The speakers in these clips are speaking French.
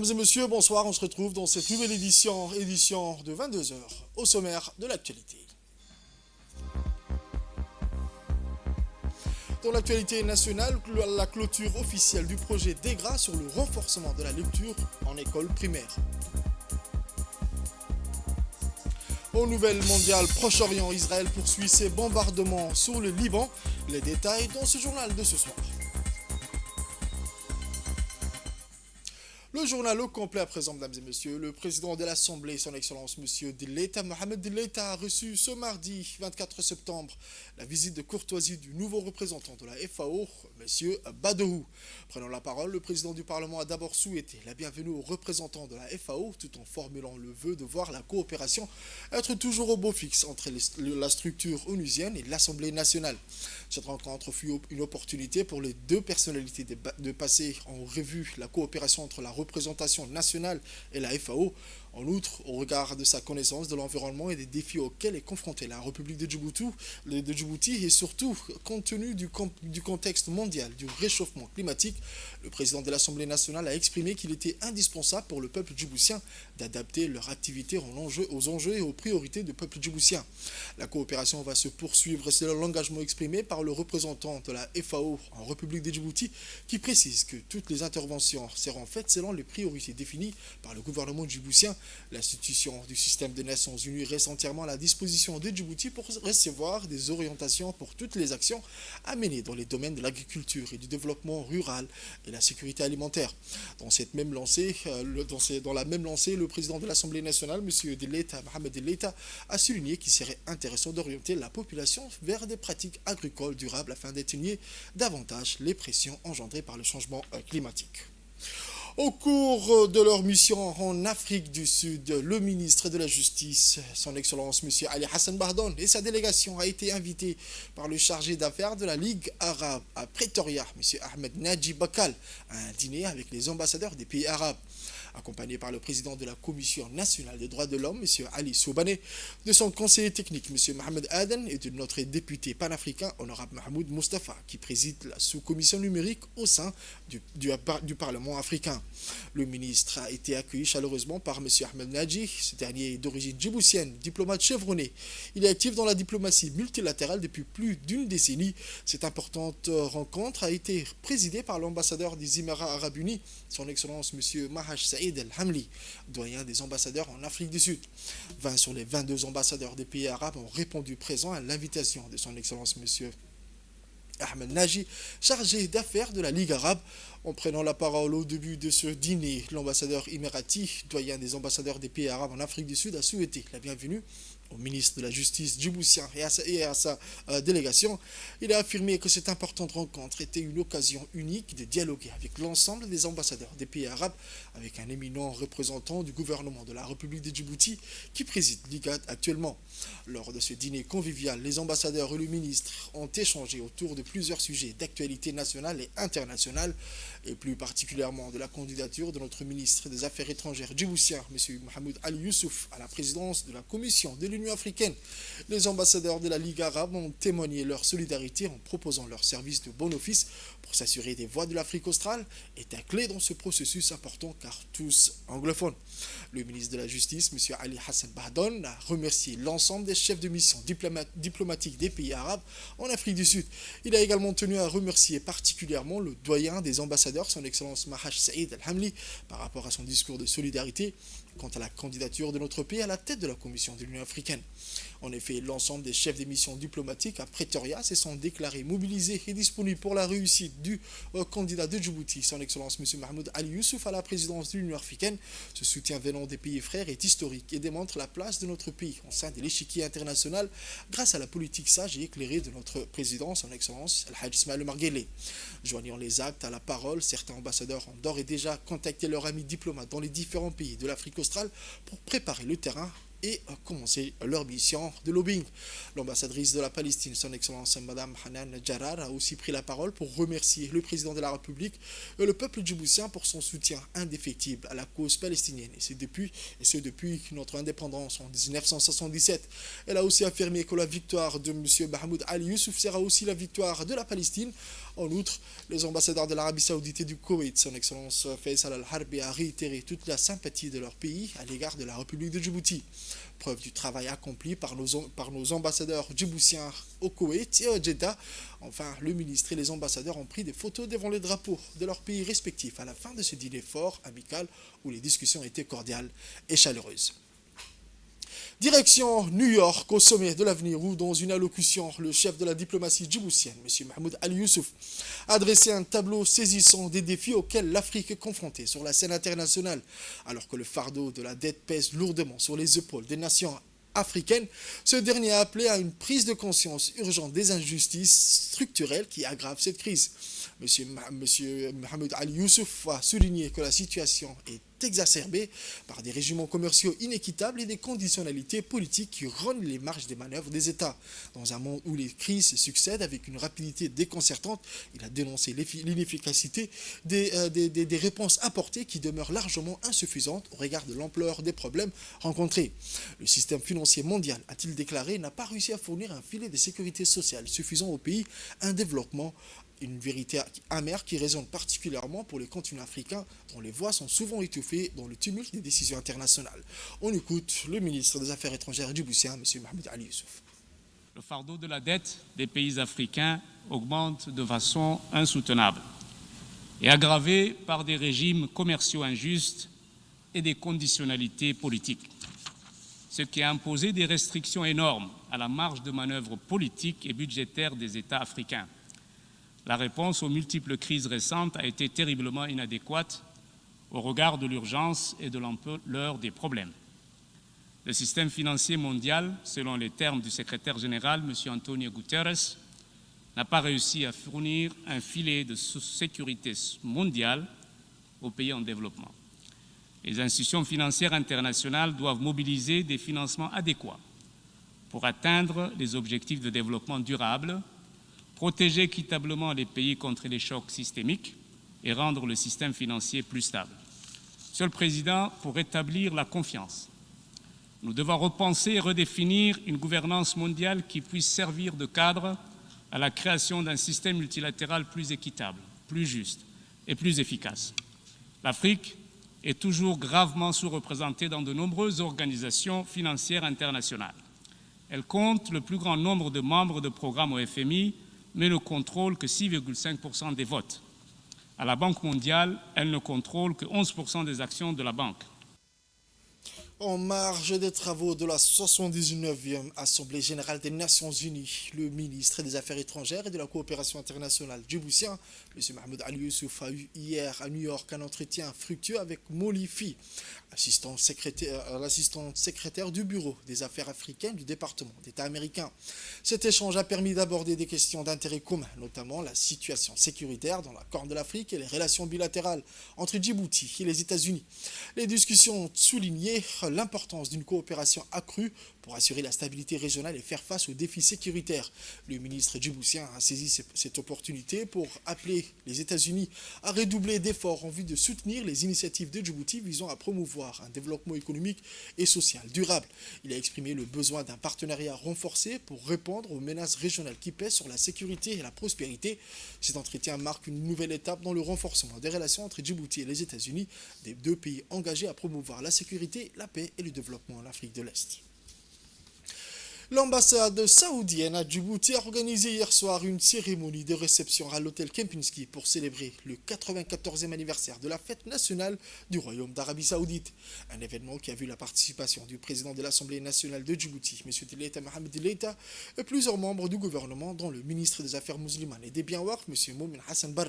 Mesdames et messieurs, bonsoir. On se retrouve dans cette nouvelle édition de 22 heures, au sommaire de l'actualité. Dans l'actualité nationale, la clôture officielle du projet DEGRA sur le renforcement de la lecture en école primaire. Aux nouvelles mondiales, Proche-Orient, Israël poursuit ses bombardements sur le Liban. Les détails dans ce journal de ce soir. Le journal au complet à présent, mesdames et messieurs. Le président de l'Assemblée, son Excellence, M. Dileita, Mohamed Dileita, a reçu ce mardi 24 septembre la visite de courtoisie du nouveau représentant de la FAO, M. Badohou. Prenant la parole, le président du Parlement a d'abord souhaité la bienvenue aux représentants de la FAO, tout en formulant le vœu de voir la coopération être toujours au beau fixe entre la structure onusienne et l'Assemblée nationale. Cette rencontre fut une opportunité pour les deux personnalités de passer en revue la coopération entre la représentation nationale et la FAO. En outre, au regard de sa connaissance de l'environnement et des défis auxquels est confrontée la République de Djibouti et surtout compte tenu du contexte mondial du réchauffement climatique, le président de l'Assemblée nationale a exprimé qu'il était indispensable pour le peuple djiboutien d'adapter leur activité aux enjeux et aux priorités du peuple djiboutien. La coopération va se poursuivre, c'est l'engagement exprimé par le représentant de la FAO en République de Djibouti qui précise que toutes les interventions seront faites selon les priorités définies par le gouvernement djiboutien. L'institution du système des Nations Unies reste entièrement à la disposition de Djibouti pour recevoir des orientations pour toutes les actions à mener dans les domaines de l'agriculture et du développement rural et la sécurité alimentaire. Dans la même lancée, le président de l'Assemblée nationale, M. Dileita, Mohamed Dileita, a souligné qu'il serait intéressant d'orienter la population vers des pratiques agricoles durables afin d'atténuer davantage les pressions engendrées par le changement climatique. Au cours de leur mission en Afrique du Sud, le ministre de la Justice, son Excellence M. Ali Hassan Bardon, et sa délégation a été invités par le chargé d'affaires de la Ligue arabe à Pretoria, M. Ahmed Naji Bakal, à un dîner avec les ambassadeurs des pays arabes. Accompagné par le président de la Commission nationale des droits de l'homme, M. Ali Soubané, de son conseiller technique, M. Mohamed Aden, et de notre député panafricain, honorable Mahmoud Mustafa, qui préside la sous-commission numérique au sein du Parlement africain. Le ministre a été accueilli chaleureusement par M. Ahmed Naji. Ce dernier est d'origine djiboutienne, diplomate chevronné. Il est actif dans la diplomatie multilatérale depuis plus d'une décennie. Cette importante rencontre a été présidée par l'ambassadeur des Émirats arabes unis, son Excellence M. Mahash Saïd El-Hamli, doyen des ambassadeurs en Afrique du Sud. 20 sur les 22 ambassadeurs des pays arabes ont répondu présents à l'invitation de son Excellence M. Ahmed Naji, chargé d'affaires de la Ligue arabe. En prenant la parole au début de ce dîner, l'ambassadeur émirati, doyen des ambassadeurs des pays arabes en Afrique du Sud, a souhaité la bienvenue au ministre de la Justice djiboutien et à sa délégation. Il a affirmé que cette importante rencontre était une occasion unique de dialoguer avec l'ensemble des ambassadeurs des pays arabes, avec un éminent représentant du gouvernement de la République de Djibouti qui préside l'IGAD actuellement. Lors de ce dîner convivial, les ambassadeurs et le ministre ont échangé autour de plusieurs sujets d'actualité nationale et internationale, et plus particulièrement de la candidature de notre ministre des Affaires étrangères djiboutien, M. Mohamed Ali Youssouf, à la présidence de la Commission de l'Union africaine. Les ambassadeurs de la Ligue arabe ont témoigné leur solidarité en proposant leur service de bon office pour s'assurer des voix de l'Afrique australe est un clé dans ce processus important car tous anglophones. Le ministre de la Justice, M. Ali Hassan Bardon, a remercié l'ensemble des chefs de mission diplomatiques des pays arabes en Afrique du Sud. Il a également tenu à remercier particulièrement le doyen des ambassadeurs, son Excellence Mahash Saïd El-Hamli, par rapport à son discours de solidarité quant à la candidature de notre pays à la tête de la Commission de l'Union africaine. En effet, l'ensemble des chefs des missions diplomatiques à Pretoria se sont déclarés mobilisés et disponibles pour la réussite du candidat de Djibouti, son Excellence M. Mahmoud Ali Youssouf, à la présidence de l'Union africaine. Ce soutien venant des pays frères est historique et démontre la place de notre pays au sein de l'échiquier international grâce à la politique sage et éclairée de notre président, son Excellence El-Hajj Ismaël Marguelé. Joignant les actes à la parole, certains ambassadeurs ont d'ores et déjà contacté leurs amis diplomates dans les différents pays de l'Afrique australe pour préparer le terrain et commencer leur mission de lobbying. L'ambassadrice de la Palestine, son Excellence Madame Hanan Jarar, a aussi pris la parole pour remercier le président de la République et le peuple djiboutien pour son soutien indéfectible à la cause palestinienne, et ce depuis notre indépendance en 1977. Elle a aussi affirmé que la victoire de M. Mahmoud Ali Youssouf sera aussi la victoire de la Palestine. En outre, les ambassadeurs de l'Arabie Saoudite et du Koweït, son Excellence Faisal Al-Harbi, a réitéré toute la sympathie de leur pays à l'égard de la République de Djibouti. Preuve du travail accompli par nos ambassadeurs djiboutiens au Koweït et au Jeddah. Enfin, le ministre et les ambassadeurs ont pris des photos devant les drapeaux de leurs pays respectifs à la fin de ce dîner fort, amical, où les discussions étaient cordiales et chaleureuses. Direction New York, au sommet de l'avenir, où dans une allocution, le chef de la diplomatie djiboutienne, M. Mahmoud Ali Youssouf, a dressé un tableau saisissant des défis auxquels l'Afrique est confrontée sur la scène internationale, alors que le fardeau de la dette pèse lourdement sur les épaules des nations africaines. Ce dernier a appelé à une prise de conscience urgente des injustices structurelles qui aggravent cette crise. M. Mahmoud Ali Youssouf a souligné que la situation est exacerbée par des régimes commerciaux inéquitables et des conditionnalités politiques qui rognent les marges des manœuvres des États. Dans un monde où les crises succèdent avec une rapidité déconcertante, il a dénoncé l'inefficacité des réponses apportées qui demeurent largement insuffisantes au regard de l'ampleur des problèmes rencontrés. Le système financier mondial, a-t-il déclaré, n'a pas réussi à fournir un filet de sécurité sociale suffisant au pays, un développement, une vérité amère qui résonne particulièrement pour les continents africains dont les voix sont souvent étouffées dans le tumulte des décisions internationales. On écoute le ministre des Affaires étrangères djiboutien, M. Mahmoud Ali Youssouf. Le fardeau de la dette des pays africains augmente de façon insoutenable et aggravé par des régimes commerciaux injustes et des conditionnalités politiques, ce qui a imposé des restrictions énormes à la marge de manœuvre politique et budgétaire des États africains. La réponse aux multiples crises récentes a été terriblement inadéquate au regard de l'urgence et de l'ampleur des problèmes. Le système financier mondial, selon les termes du secrétaire général, M. Antonio Guterres, n'a pas réussi à fournir un filet de sécurité mondiale aux pays en développement. Les institutions financières internationales doivent mobiliser des financements adéquats pour atteindre les objectifs de développement durable, protéger équitablement les pays contre les chocs systémiques et rendre le système financier plus stable. Monsieur le Président, pour rétablir la confiance, nous devons repenser et redéfinir une gouvernance mondiale qui puisse servir de cadre à la création d'un système multilatéral plus équitable, plus juste et plus efficace. L'Afrique est toujours gravement sous-représentée dans de nombreuses organisations financières internationales. Elle compte le plus grand nombre de membres de programmes au FMI, mais ne contrôle que 6,5% des votes. À la Banque mondiale, elle ne contrôle que 11% des actions de la banque. En marge des travaux de la 79e Assemblée générale des Nations Unies, le ministre des Affaires étrangères et de la coopération internationale djiboutien, M. Mahmoud Ali Youssouf, a eu hier à New York un entretien fructueux avec Molly Fee, l'assistante secrétaire du Bureau des Affaires africaines du département d'État américain. Cet échange a permis d'aborder des questions d'intérêt commun, notamment la situation sécuritaire dans la Corne de l'Afrique et les relations bilatérales entre Djibouti et les États-Unis. Les discussions ont souligné l'importance d'une coopération accrue pour assurer la stabilité régionale et faire face aux défis sécuritaires. Le ministre djiboutien a saisi cette opportunité pour appeler les États-Unis à redoubler d'efforts en vue de soutenir les initiatives de Djibouti visant à promouvoir un développement économique et social durable. Il a exprimé le besoin d'un partenariat renforcé pour répondre aux menaces régionales qui pèsent sur la sécurité et la prospérité. Cet entretien marque une nouvelle étape dans le renforcement des relations entre Djibouti et les États-Unis, des deux pays engagés à promouvoir la sécurité, la paix et le développement en Afrique de l'Est. L'ambassade saoudienne à Djibouti a organisé hier soir une cérémonie de réception à l'hôtel Kempinski pour célébrer le 94e anniversaire de la fête nationale du Royaume d'Arabie Saoudite. Un événement qui a vu la participation du président de l'Assemblée nationale de Djibouti, M. Dileita Mohamed Dileita, et plusieurs membres du gouvernement, dont le ministre des Affaires musulmanes et des Biens Waqf, M. Moumin Hassan Barre.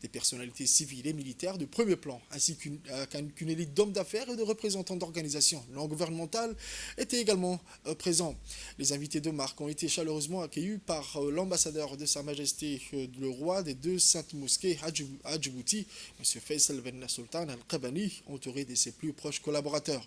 Des personnalités civiles et militaires de premier plan, ainsi qu'une élite d'hommes d'affaires et de représentants d'organisations non gouvernementales étaient également présents. Les invités de marque ont été chaleureusement accueillis par l'ambassadeur de Sa Majesté le roi des deux saintes mosquées à Djibouti, M. Faisal Ben Sultan Al-Qabani, entouré de ses plus proches collaborateurs.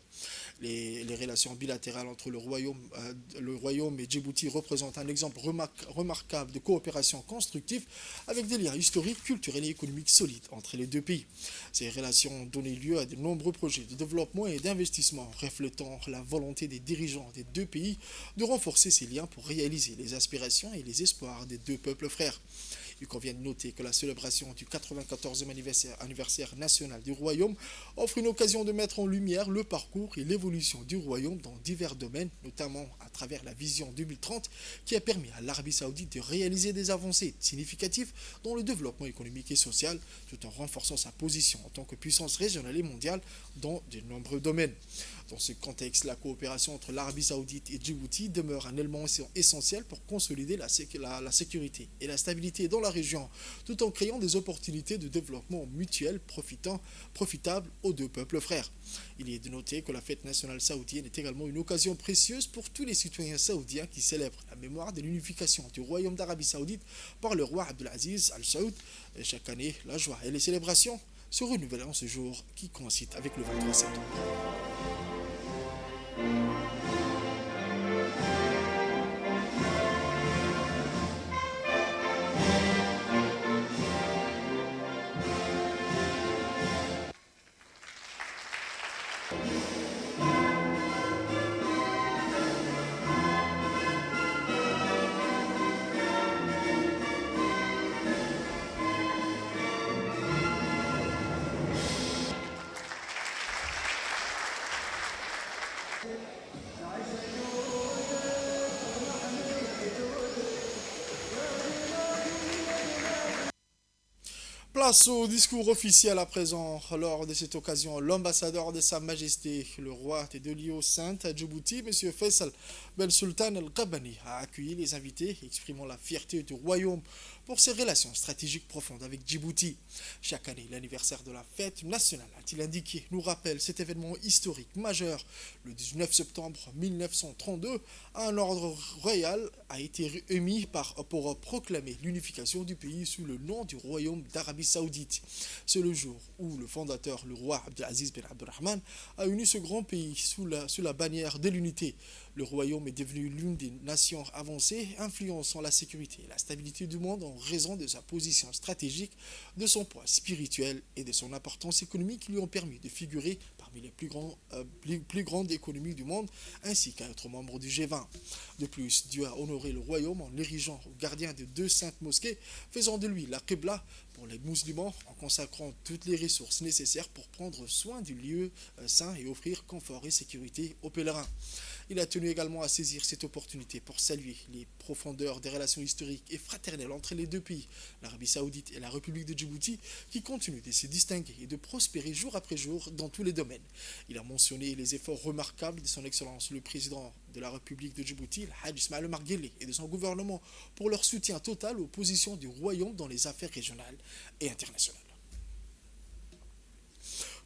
Les relations bilatérales entre le Royaume et Djibouti représentent un exemple remarquable de coopération constructive avec des liens historiques, culturels et économiques solides entre les deux pays. Ces relations ont donné lieu à de nombreux projets de développement et d'investissement, reflétant la volonté des dirigeants des deux pays de renforcer ces liens pour réaliser les aspirations et les espoirs des deux peuples frères. Il convient de noter que la célébration du 94e anniversaire national du Royaume offre une occasion de mettre en lumière le parcours et l'évolution du Royaume dans divers domaines, notamment à travers la vision 2030 qui a permis à l'Arabie Saoudite de réaliser des avancées significatives dans le développement économique et social, tout en renforçant sa position en tant que puissance régionale et mondiale dans de nombreux domaines. Dans ce contexte, la coopération entre l'Arabie Saoudite et Djibouti demeure un élément essentiel pour consolider la sécurité et la stabilité dans la région, tout en créant des opportunités de développement mutuel profitables aux deux peuples frères. Il est de noter que la fête nationale saoudienne est également une occasion précieuse pour tous les citoyens saoudiens qui célèbrent la mémoire de l'unification du Royaume d'Arabie Saoudite par le roi Abdelaziz Al Saoud. Et chaque année, la joie et les célébrations se renouvellent en ce jour qui coïncide avec le 23 septembre. Place au discours officiel à présent. Lors de cette occasion, l'ambassadeur de Sa Majesté, le roi des deux lieux saintes à Djibouti, M. Faisal Ben Sultan Al-Qabani, a accueilli les invités, exprimant la fierté du royaume pour ses relations stratégiques profondes avec Djibouti. Chaque année, l'anniversaire de la fête nationale, a-t-il indiqué, nous rappelle cet événement historique majeur. Le 19 septembre 1932, un ordre royal a été émis pour proclamer l'unification du pays sous le nom du royaume d'Arabie Saoudite. C'est le jour où le fondateur, le roi Abdelaziz Ben Abdurrahman, a uni ce grand pays sous la bannière de l'unité. Le royaume est devenu l'une des nations avancées, influençant la sécurité et la stabilité du monde en raison de sa position stratégique, de son poids spirituel et de son importance économique qui lui ont permis de figurer parmi les plus grandes économies du monde, ainsi qu'à être membre du G20. De plus, Dieu a honoré le royaume en l'érigeant au gardien de 2 saintes mosquées, faisant de lui la Qibla pour les musulmans, en consacrant toutes les ressources nécessaires pour prendre soin du lieu saint et offrir confort et sécurité aux pèlerins. Il a tenu également à saisir cette opportunité pour saluer les profondeurs des relations historiques et fraternelles entre les deux pays, l'Arabie Saoudite et la République de Djibouti, qui continuent de se distinguer et de prospérer jour après jour dans tous les domaines. Il a mentionné les efforts remarquables de son Excellence le Président de la République de Djibouti, Hadj Ismaël Omar Guelleh, et de son gouvernement pour leur soutien total aux positions du royaume dans les affaires régionales et internationales.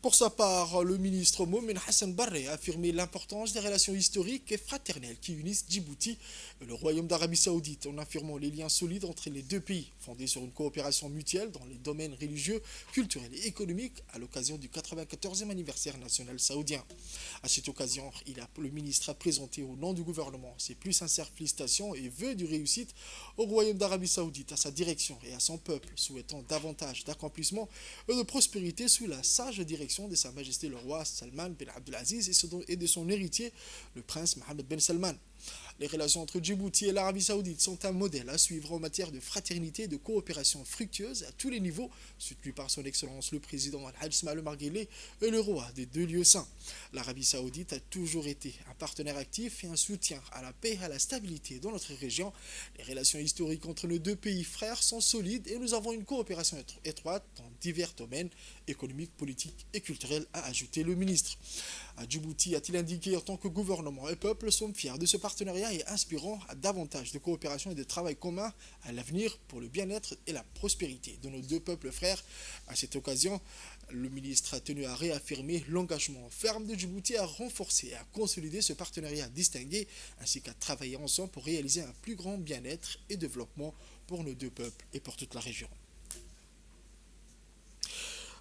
Pour sa part, le ministre Momin Hassan Barre a affirmé l'importance des relations historiques et fraternelles qui unissent Djibouti et le Royaume d'Arabie Saoudite, en affirmant les liens solides entre les deux pays, fondés sur une coopération mutuelle dans les domaines religieux, culturels et économiques à l'occasion du 94e anniversaire national saoudien. À cette occasion, le ministre a présenté au nom du gouvernement ses plus sincères félicitations et vœux de réussite au Royaume d'Arabie Saoudite, à sa direction et à son peuple, souhaitant davantage d'accomplissement et de prospérité sous la sage direction de Sa Majesté le roi Salman Ben Abdelaziz et de son héritier, le prince Mohammed Ben Salman. Les relations entre Djibouti et l'Arabie Saoudite sont un modèle à suivre en matière de fraternité et de coopération fructueuse à tous les niveaux, soutenu par son Excellence le Président Al-Hadj Ismaël Omar Guelleh et le roi des deux lieux saints. L'Arabie Saoudite a toujours été un partenaire actif et un soutien à la paix et à la stabilité dans notre région. Les relations historiques entre nos deux pays frères sont solides et nous avons une coopération étroite dans divers domaines économiques, politiques et culturels, a ajouté le ministre. À Djibouti, a-t-il indiqué, en tant que gouvernement et peuple, sommes fiers de ce partenariat et inspirant à davantage de coopération et de travail commun à l'avenir pour le bien-être et la prospérité de nos deux peuples frères. À cette occasion, le ministre a tenu à réaffirmer l'engagement ferme de Djibouti à renforcer et à consolider ce partenariat distingué, ainsi qu'à travailler ensemble pour réaliser un plus grand bien-être et développement pour nos deux peuples et pour toute la région.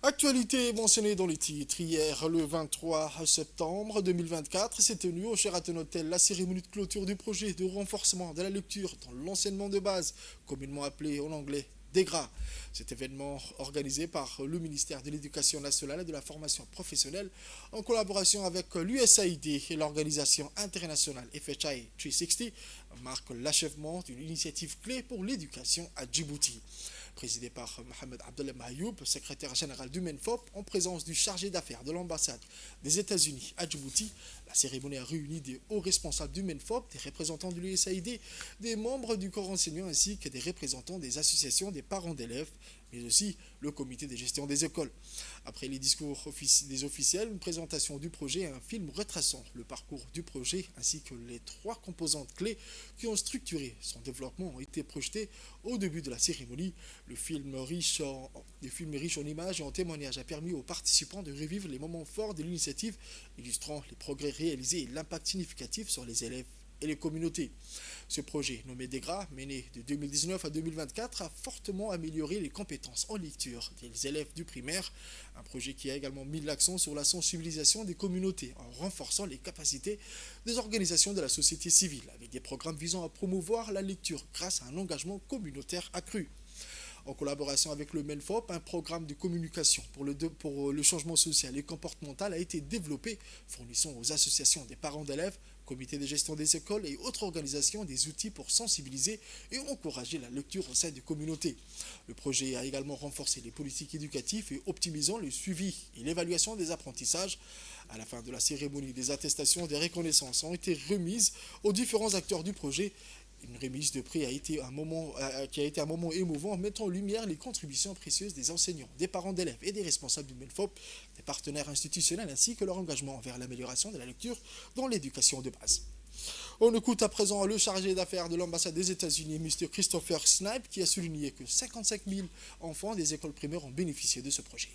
Actualité mentionnée dans les titres. Hier, le 23 septembre 2024, s'est tenue au Sheraton Hotel la cérémonie de clôture du projet de renforcement de la lecture dans l'enseignement de base, communément appelé en anglais DEGRA. Cet événement organisé par le ministère de l'Éducation nationale et de la formation professionnelle en collaboration avec l'USAID et l'organisation internationale FHI 360 marque l'achèvement d'une initiative clé pour l'éducation à Djibouti. présidé par Mohamed Abdallah Mayoub, secrétaire général du MENFOP, en présence du chargé d'affaires de l'ambassade des États-Unis à Djibouti. La cérémonie a réuni des hauts responsables du MENFOP, des représentants de l'USAID, des membres du corps enseignant ainsi que des représentants des associations des parents d'élèves, mais aussi le comité de gestion des écoles. Après les discours des officiels, une présentation du projet et un film retraçant le parcours du projet ainsi que les 3 composantes clés qui ont structuré son développement ont été projetés au début de la cérémonie. Le film riche en images et en témoignages a permis aux participants de revivre les moments forts de l'initiative, illustrant les progrès réalisés et l'impact significatif sur les élèves et les communautés. Ce projet, nommé DEGRA, mené de 2019 à 2024, a fortement amélioré les compétences en lecture des élèves du primaire. Un projet qui a également mis l'accent sur la sensibilisation des communautés en renforçant les capacités des organisations de la société civile, avec des programmes visant à promouvoir la lecture grâce à un engagement communautaire accru. En collaboration avec le MENFOP, un programme de communication pour le changement social et comportemental a été développé, fournissant aux associations des parents d'élèves, comités de gestion des écoles et autres organisations des outils pour sensibiliser et encourager la lecture au sein des communautés. Le projet a également renforcé les politiques éducatives et optimisant le suivi et l'évaluation des apprentissages. À la fin de la cérémonie, des attestations des reconnaissances ont été remises aux différents acteurs du projet. Une remise de prix qui a été un moment émouvant, mettant en lumière les contributions précieuses des enseignants, des parents d'élèves et des responsables du MENFOP, des partenaires institutionnels ainsi que leur engagement vers l'amélioration de la lecture dans l'éducation de base. On écoute à présent le chargé d'affaires de l'ambassade des États-Unis, Mr. Christopher Snipe, qui a souligné que 55 000 enfants des écoles primaires ont bénéficié de ce projet.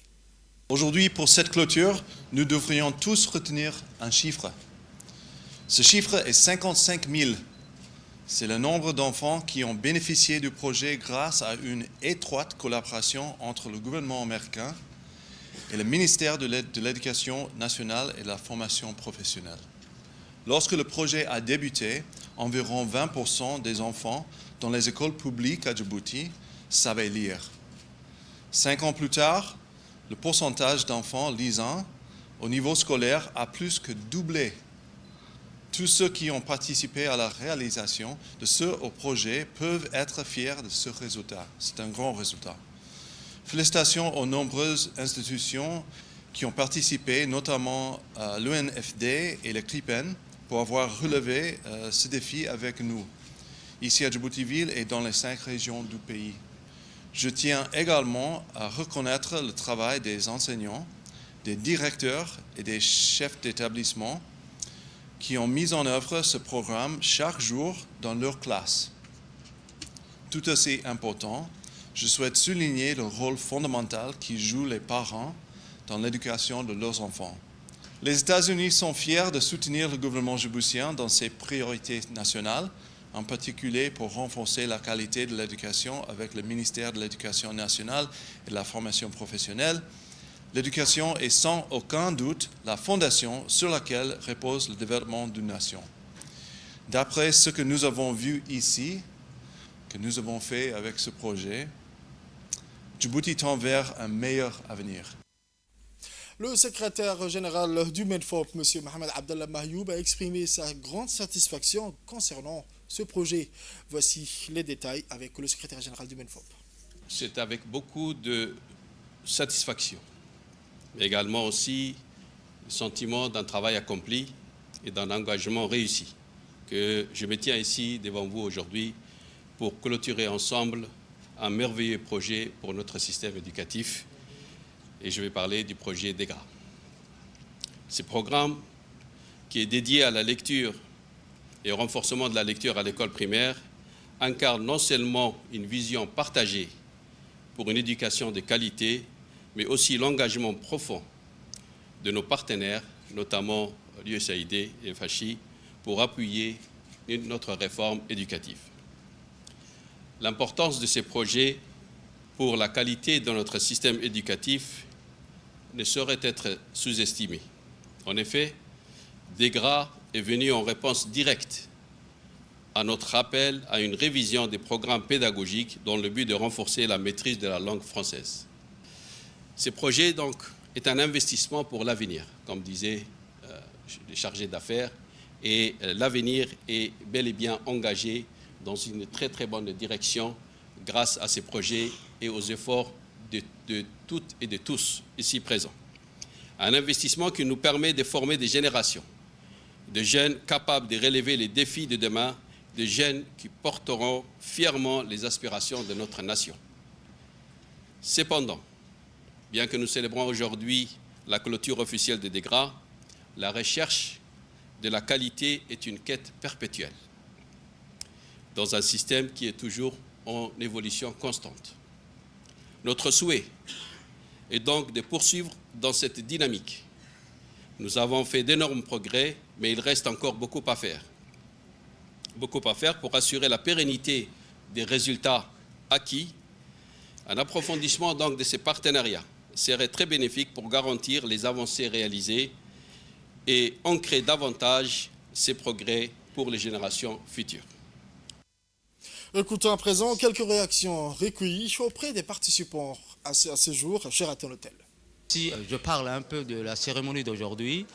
Aujourd'hui, pour cette clôture, nous devrions tous retenir un chiffre. Ce chiffre est 55 000. C'est le nombre d'enfants qui ont bénéficié du projet grâce à une étroite collaboration entre le gouvernement américain et le ministère de l'Éducation nationale et de la formation professionnelle. Lorsque le projet a débuté, environ 20% des enfants dans les écoles publiques à Djibouti savaient lire. 5 ans plus tard, le pourcentage d'enfants lisant au niveau scolaire a plus que doublé. Tous ceux qui ont participé à la réalisation de ce projet peuvent être fiers de ce résultat. C'est un grand résultat. Félicitations aux nombreuses institutions qui ont participé, notamment l'UNFD et le CLIPEN, pour avoir relevé ce défi avec nous, ici à Djibouti-Ville et dans les 5 régions du pays. Je tiens également à reconnaître le travail des enseignants, des directeurs et des chefs d'établissement qui ont mis en œuvre ce programme chaque jour dans leur classe. Tout aussi important, je souhaite souligner le rôle fondamental que jouent les parents dans l'éducation de leurs enfants. Les États-Unis sont fiers de soutenir le gouvernement djiboutien dans ses priorités nationales, en particulier pour renforcer la qualité de l'éducation avec le ministère de l'Éducation nationale et de la formation professionnelle. L'éducation est sans aucun doute la fondation sur laquelle repose le développement d'une nation. D'après ce que nous avons vu ici, que nous avons fait avec ce projet, Djibouti tend vers un meilleur avenir. Le secrétaire général du MENFOP, M. Mohamed Abdallah Mayoub, a exprimé sa grande satisfaction concernant ce projet. Voici les détails avec le secrétaire général du MENFOP. C'est avec beaucoup de satisfaction, mais également aussi le sentiment d'un travail accompli et d'un engagement réussi que je me tiens ici devant vous aujourd'hui pour clôturer ensemble un merveilleux projet pour notre système éducatif. Et je vais parler du projet DEGRA. Ce programme, qui est dédié à la lecture et au renforcement de la lecture à l'école primaire, incarne non seulement une vision partagée pour une éducation de qualité, mais aussi l'engagement profond de nos partenaires, notamment l'USAID et FHI, pour appuyer notre réforme éducative. L'importance de ces projets pour la qualité de notre système éducatif ne saurait être sous-estimée. En effet, DEGRA est venu en réponse directe à notre appel à une révision des programmes pédagogiques dans le but de renforcer la maîtrise de la langue française. Ce projet, donc, est un investissement pour l'avenir, comme disait le chargé d'affaires, et l'avenir est bel et bien engagé dans une très très bonne direction grâce à ces projets et aux efforts de toutes et de tous ici présents. Un investissement qui nous permet de former des générations de jeunes capables de relever les défis de demain, de jeunes qui porteront fièrement les aspirations de notre nation. Cependant, bien que nous célébrons aujourd'hui la clôture officielle des DEGRA, la recherche de la qualité est une quête perpétuelle dans un système qui est toujours en évolution constante. Notre souhait est donc de poursuivre dans cette dynamique. Nous avons fait d'énormes progrès, mais il reste encore beaucoup à faire. Beaucoup à faire pour assurer la pérennité des résultats acquis. Un approfondissement donc de ces partenariats serait très bénéfique pour garantir les avancées réalisées et ancrer davantage ces progrès pour les générations futures. Écoutons à présent quelques réactions recueillies auprès des participants à ce jour à Sheraton Hotel. Si je parle un peu de la cérémonie d'aujourd'hui,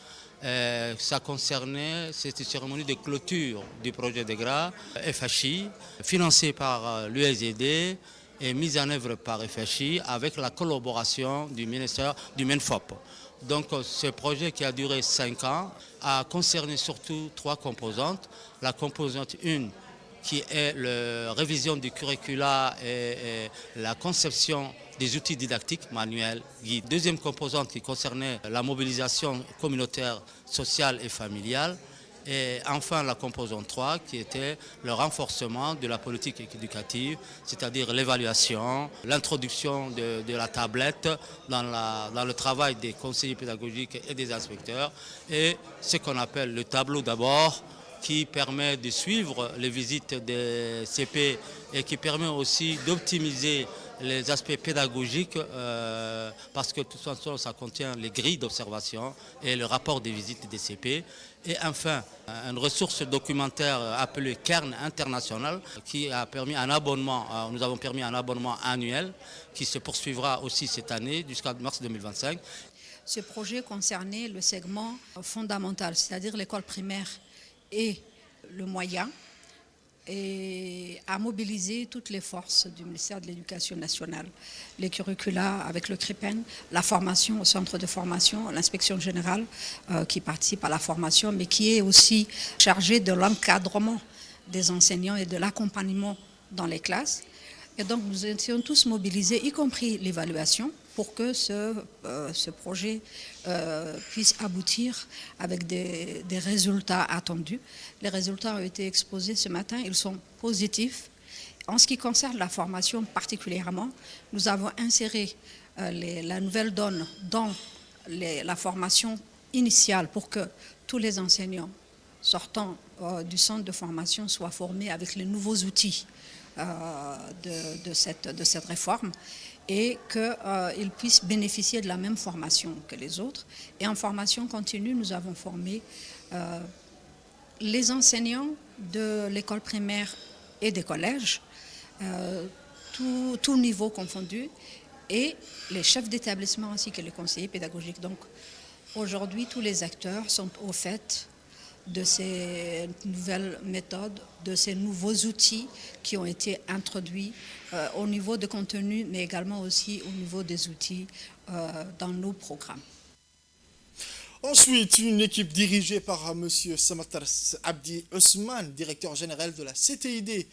ça concernait cette cérémonie de clôture du projet DEGRA FHI, financé par l'USAID et mise en œuvre par FHI avec la collaboration du ministère du MENFOP. Donc ce projet qui a duré 5 ans a concerné surtout 3 composantes. La composante 1 qui est la révision du curricula et la conception des outils didactiques manuels, guides. Deuxième composante qui concernait la mobilisation communautaire, sociale et familiale. Et enfin la composante 3 qui était le renforcement de la politique éducative, c'est-à-dire l'évaluation, l'introduction de la tablette dans le travail des conseillers pédagogiques et des inspecteurs et ce qu'on appelle le tableau d'abord, qui permet de suivre les visites des CP et qui permet aussi d'optimiser les aspects pédagogiques parce que de toute façon ça contient les grilles d'observation et le rapport des visites des CP. Et enfin, une ressource documentaire appelée Cairn International qui a permis un abonnement, nous avons permis un abonnement annuel qui se poursuivra aussi cette année jusqu'à mars 2025. Ce projet concernait le segment fondamental, c'est-à-dire l'école primaire et le moyen, et à mobiliser toutes les forces du ministère de l'Éducation nationale, les curricula avec le CRIPEN, la formation au centre de formation, l'inspection générale qui participe à la formation, mais qui est aussi chargée de l'encadrement des enseignants et de l'accompagnement dans les classes. Et donc nous étions tous mobilisés, y compris l'évaluation, pour que ce projet puisse aboutir avec des résultats attendus. Les résultats ont été exposés ce matin, ils sont positifs. En ce qui concerne la formation particulièrement, nous avons inséré la nouvelle donne dans la formation initiale pour que tous les enseignants sortant du centre de formation soient formés avec les nouveaux outils de cette réforme et qu'ils puissent bénéficier de la même formation que les autres. Et en formation continue, nous avons formé les enseignants de l'école primaire et des collèges, tout niveau confondu, et les chefs d'établissement ainsi que les conseillers pédagogiques. Donc aujourd'hui, tous les acteurs sont au fait de ces nouvelles méthodes, de ces nouveaux outils qui ont été introduits au niveau de contenu, mais également aussi au niveau des outils dans nos programmes. Ensuite, une équipe dirigée par M. Samatar Abdi Ousmane, directeur général de la CTID,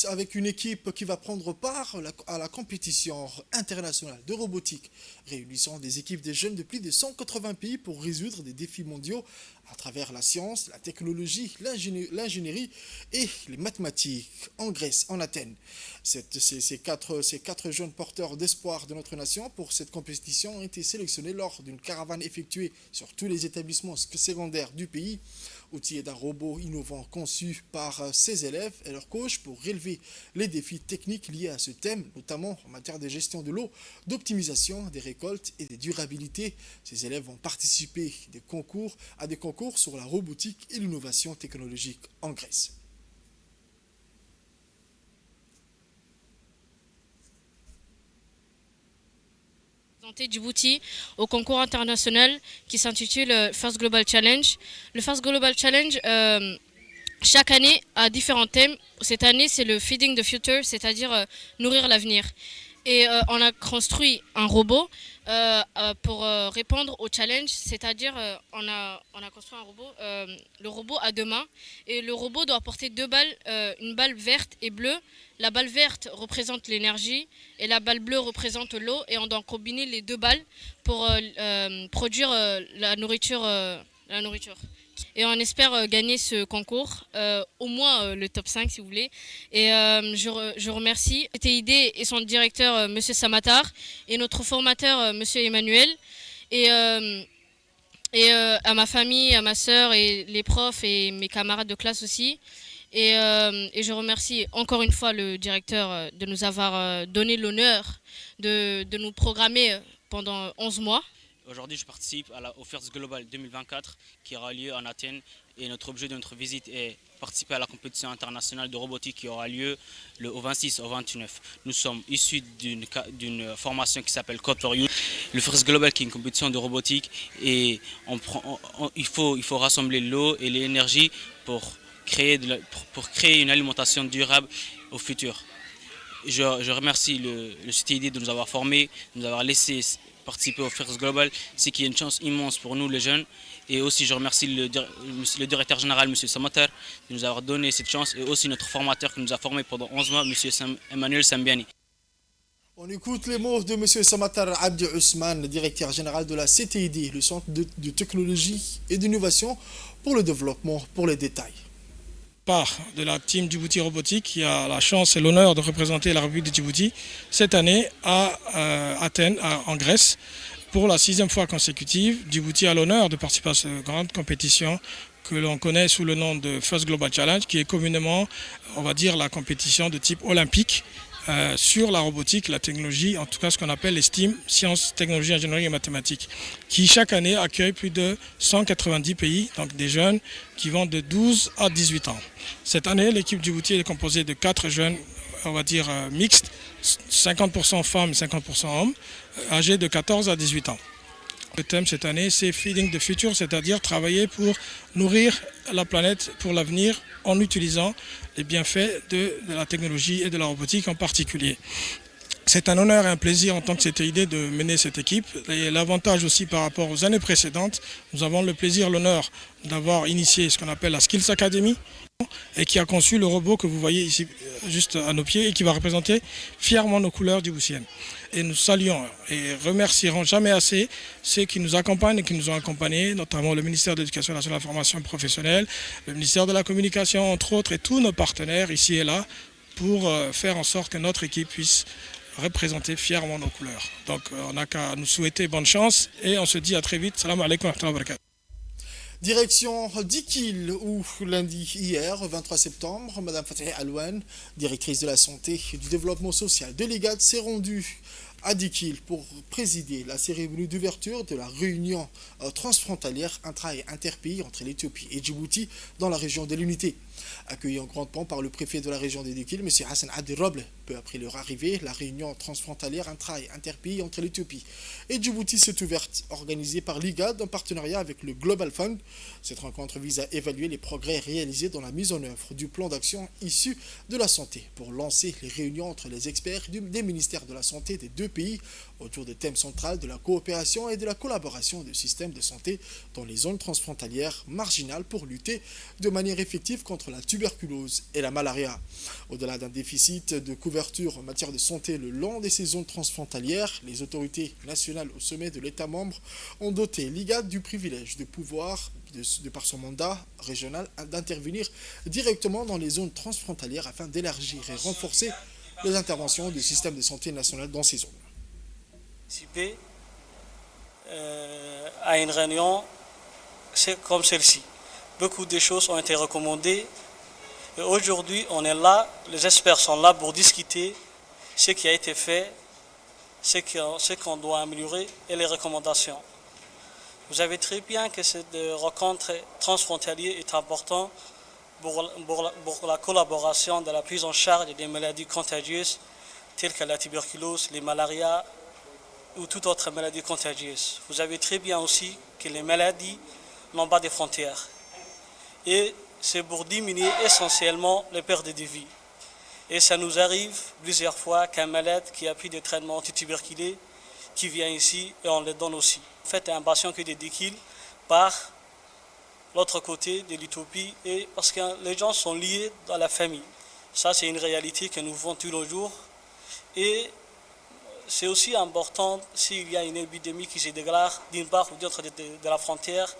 avec une équipe qui va prendre part à la compétition internationale de robotique, réunissant des équipes de jeunes de plus de 180 pays pour résoudre des défis mondiaux à travers la science, la technologie, l'ingénierie et les mathématiques en Grèce, en Athènes. Ces quatre jeunes porteurs d'espoir de notre nation pour cette compétition ont été sélectionnés lors d'une caravane effectuée sur tous les établissements secondaires du pays, outillés d'un robot innovant conçu par ces élèves et leurs coachs pour relever les défis techniques liés à ce thème, notamment en matière de gestion de l'eau, d'optimisation des récoltes et de durabilité. Ces élèves vont participer à des concours sur la robotique et l'innovation technologique en Grèce. Djibouti au concours international qui s'intitule First Global Challenge. Le First Global Challenge chaque année à différents thèmes. Cette année, c'est le Feeding the Future, c'est-à-dire nourrir l'avenir. Et on a construit un robot pour répondre au challenge, c'est-à-dire on a construit un robot, le robot a 2 mains, et le robot doit porter 2 balles, une balle verte et bleue. La balle verte représente l'énergie et la balle bleue représente l'eau, et on doit combiner les 2 balles pour produire la nourriture. Et on espère gagner ce concours, au moins le top 5 si vous voulez. Et je remercie TID et son directeur, M. Samatar, et notre formateur, M. Emmanuel, et à ma famille, à ma sœur, et les profs et mes camarades de classe aussi. Et je remercie encore une fois le directeur de nous avoir donné l'honneur de nous programmer pendant 11 mois. Aujourd'hui, je participe au First Global 2024 qui aura lieu en Athènes, et notre objet de notre visite est participer à la compétition internationale de robotique qui aura lieu au 26 au 29. Nous sommes issus d'une formation qui s'appelle Code for You. Le First Global qui est une compétition de robotique, et il faut rassembler l'eau et l'énergie pour créer une alimentation durable au futur. Je remercie le CTID de nous avoir formés, de nous avoir laissé participer au First Global, c'est qu'il y a une chance immense pour nous les jeunes. Et aussi je remercie le directeur général, M. Samatar, de nous avoir donné cette chance, et aussi notre formateur qui nous a formés pendant 11 mois, M. Emmanuel Sambiani. On écoute les mots de M. Samatar Abdi Ousmane, directeur général de la CTID, le Centre de technologie et d'innovation pour le développement, pour les détails. Part de la team Djibouti Robotique qui a la chance et l'honneur de représenter la République de Djibouti cette année à Athènes, en Grèce, pour la 6e fois consécutive. Djibouti a l'honneur de participer à cette grande compétition que l'on connaît sous le nom de First Global Challenge, qui est communément, on va dire, la compétition de type olympique sur la robotique, la technologie, en tout cas ce qu'on appelle les STEAM, sciences, technologies, ingénierie et mathématiques, qui chaque année accueille plus de 190 pays, donc des jeunes qui vont de 12 à 18 ans. Cette année, l'équipe Djibouti est composée de 4 jeunes, on va dire mixtes, 50% femmes et 50% hommes, âgés de 14 à 18 ans. Le thème cette année, c'est Feeding the Future, c'est-à-dire travailler pour nourrir la planète pour l'avenir en utilisant les bienfaits de la technologie et de la robotique en particulier. C'est un honneur et un plaisir en tant que CTID de mener cette équipe. Et l'avantage aussi par rapport aux années précédentes, nous avons le plaisir, l'honneur d'avoir initié ce qu'on appelle la Skills Academy, et qui a conçu le robot que vous voyez ici juste à nos pieds, et qui va représenter fièrement nos couleurs djiboutiennes. Et nous saluons et remercierons jamais assez ceux qui nous accompagnent et qui nous ont accompagnés, notamment le ministère de l'Éducation nationale et de la formation professionnelle, le ministère de la Communication entre autres, et tous nos partenaires ici et là, pour faire en sorte que notre équipe puisse représenter fièrement nos couleurs. Donc on n'a qu'à nous souhaiter bonne chance, et on se dit à très vite. Salam alaikum wa rahmatullahi wa barakatuh. Direction d'Ikil, où lundi hier, 23 septembre, Mme Fatih Alouane, directrice de la santé et du développement social de l'IGAD, s'est rendue à Dikil pour présider la cérémonie d'ouverture de la réunion transfrontalière intra- et interpays entre l'Éthiopie et Djibouti dans la région de l'Unité. Accueilli en grande pompe par le préfet de la région de Dikil, M. Hassan Abdi Roble. Peu après leur arrivée, la réunion transfrontalière intra- et interpays entre l'Éthiopie et Djibouti s'est ouverte, organisée par l'IGAD en partenariat avec le Global Fund. Cette rencontre vise à évaluer les progrès réalisés dans la mise en œuvre du plan d'action issu de la santé pour lancer les réunions entre les experts des ministères de la santé des deux pays autour des thèmes centraux de la coopération et de la collaboration des systèmes de santé dans les zones transfrontalières marginales pour lutter de manière effective contre la tuberculose et la malaria. Au-delà d'un déficit de couverture en matière de santé le long de ces zones transfrontalières, les autorités nationales au sommet de l'État membre ont doté l'IGAD du privilège de pouvoir, de par son mandat régional, d'intervenir directement dans les zones transfrontalières afin d'élargir et renforcer les interventions du système de santé national dans ces zones. Participer à une réunion comme celle-ci. Beaucoup de choses ont été recommandées et aujourd'hui on est là, les experts sont là pour discuter ce qui a été fait, ce qu'on doit améliorer et les recommandations. Vous savez très bien que cette rencontre transfrontalière est importante pour la collaboration de la prise en charge des maladies contagieuses telles que la tuberculose, les malarias ou toute autre maladie contagieuse. Vous savez très bien aussi que les maladies n'ont pas de frontières. Et c'est pour diminuer essentiellement les pertes de vie. Et ça nous arrive plusieurs fois qu'un malade qui a pris des traitements antituberculés, qui vient ici et on les donne aussi. En fait, un patient qui est dédiqué par l'autre côté de l'utopie et parce que les gens sont liés dans la famille. Ça, c'est une réalité que nous vivons tous les jours. Et c'est aussi important s'il y a une épidémie qui se déclare d'une part ou d'autre de la frontière,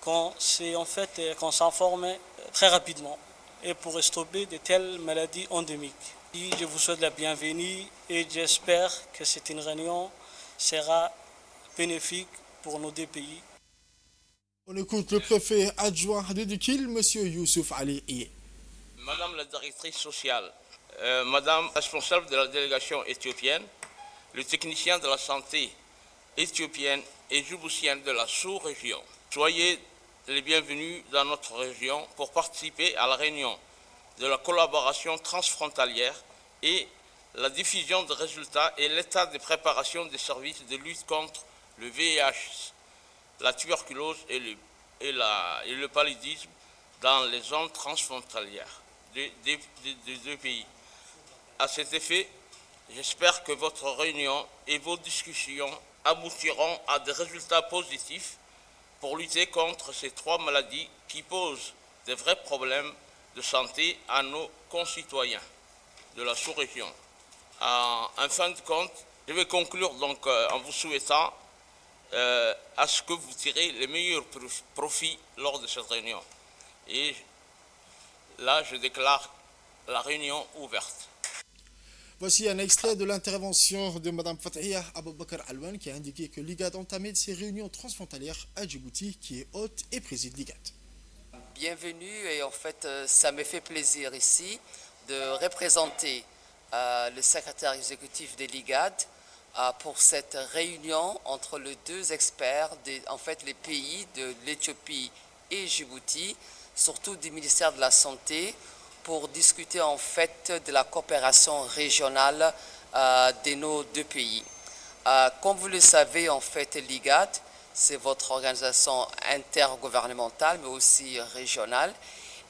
qu'on s'informe très rapidement et pour stopper de telles maladies endémiques. Et je vous souhaite la bienvenue et j'espère que cette réunion sera bénéfique pour nos deux pays. On écoute le préfet adjoint de Dikil, M. Youssouf Ali Iye. Madame la directrice sociale, Madame responsable de la délégation éthiopienne, le technicien de la santé éthiopienne et djiboutienne de la sous-région, soyez les bienvenus dans notre région pour participer à la réunion de la collaboration transfrontalière et la diffusion de résultats et l'état de préparation des services de lutte contre le VIH, la tuberculose et le paludisme dans les zones transfrontalières des deux pays. À cet effet, j'espère que votre réunion et vos discussions aboutiront à des résultats positifs pour lutter contre ces trois maladies qui posent de vrais problèmes de santé à nos concitoyens de la sous-région. En fin de compte, je vais conclure donc en vous souhaitant à ce que vous tirez les meilleurs profits lors de cette réunion. Et là, je déclare la réunion ouverte. Voici un extrait de l'intervention de Mme Fathiya Aboubakar Alwan qui a indiqué que l'IGAD entamait ses réunions transfrontalières à Djibouti, qui est hôte et préside l'IGAD. Bienvenue et en fait, ça me fait plaisir ici de représenter le secrétaire exécutif de l'IGAD pour cette réunion entre les deux experts, les pays de l'Éthiopie et Djibouti, surtout du ministère de la Santé, pour discuter en fait de la coopération régionale de nos deux pays. Comme vous le savez, en fait, l'IGAD, c'est votre organisation intergouvernementale, mais aussi régionale.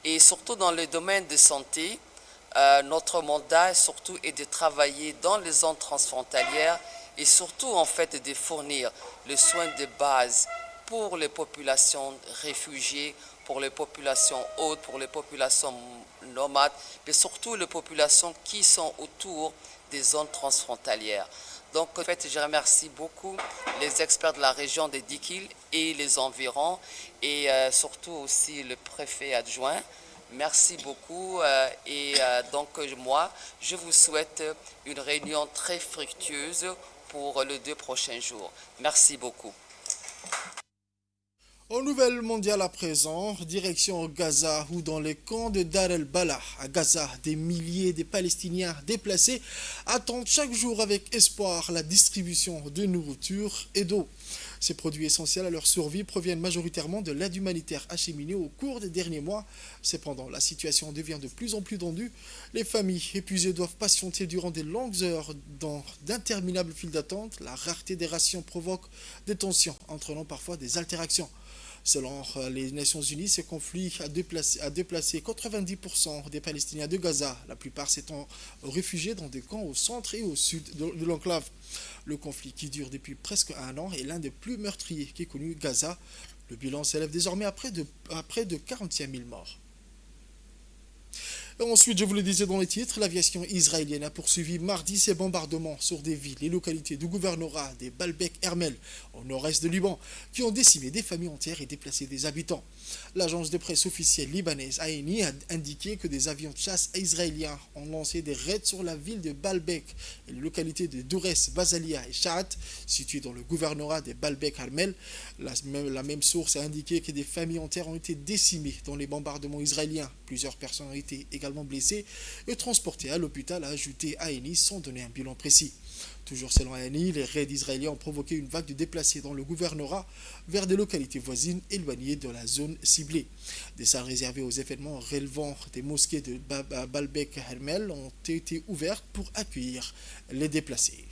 Et surtout dans le domaine de santé, notre mandat surtout est de travailler dans les zones transfrontalières et surtout en fait de fournir le soin de base pour les populations réfugiées, pour les populations hautes, pour les populations nomades, mais surtout les populations qui sont autour des zones transfrontalières. Donc en fait, je remercie beaucoup les experts de la région de Dikil et les environs et surtout aussi le préfet adjoint. Merci beaucoup donc moi, je vous souhaite une réunion très fructueuse pour les 2 prochains jours. Merci beaucoup. En nouvelle mondiale à présent, direction Gaza, où dans les camps de Dar el-Balah, à Gaza, des milliers de Palestiniens déplacés attendent chaque jour avec espoir la distribution de nourriture et d'eau. Ces produits essentiels à leur survie proviennent majoritairement de l'aide humanitaire acheminée au cours des derniers mois. Cependant, la situation devient de plus en plus tendue. Les familles épuisées doivent patienter durant des longues heures dans d'interminables files d'attente. La rareté des rations provoque des tensions, entraînant parfois des altérations. Selon les Nations Unies, ce conflit a déplacé 90% des Palestiniens de Gaza, la plupart s'étant réfugiés dans des camps au centre et au sud de l'enclave. Le conflit, qui dure depuis presque 1 an, est l'un des plus meurtriers qu'ait connu Gaza. Le bilan s'élève désormais à près de 45 000 morts. Et ensuite, je vous le disais dans les titres, l'aviation israélienne a poursuivi mardi ses bombardements sur des villes et localités du gouvernorat des Baalbek Hermel, au nord-est de Liban, qui ont décimé des familles entières et déplacé des habitants. L'agence de presse officielle libanaise ANI a indiqué que des avions de chasse israéliens ont lancé des raids sur la ville de Baalbek et les localités de Dourès, Basalia et Shaat, situées dans le gouvernorat des Baalbek Hermel. La même source a indiqué que des familles entières ont été décimées dans les bombardements israéliens. Plusieurs personnes ont été également blessées et transportées à l'hôpital, a ajouté ANI sans donner un bilan précis. Toujours selon ANI, les raids israéliens ont provoqué une vague de déplacés dans le gouvernorat vers des localités voisines éloignées de la zone ciblée. Des salles réservées aux événements relevant des mosquées de Baalbek Hermel ont été ouvertes pour accueillir les déplacés.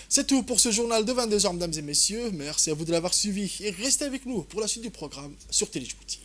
C'est tout pour ce journal de 22h, mesdames et messieurs. Merci à vous de l'avoir suivi et restez avec nous pour la suite du programme sur Télé Djibouti.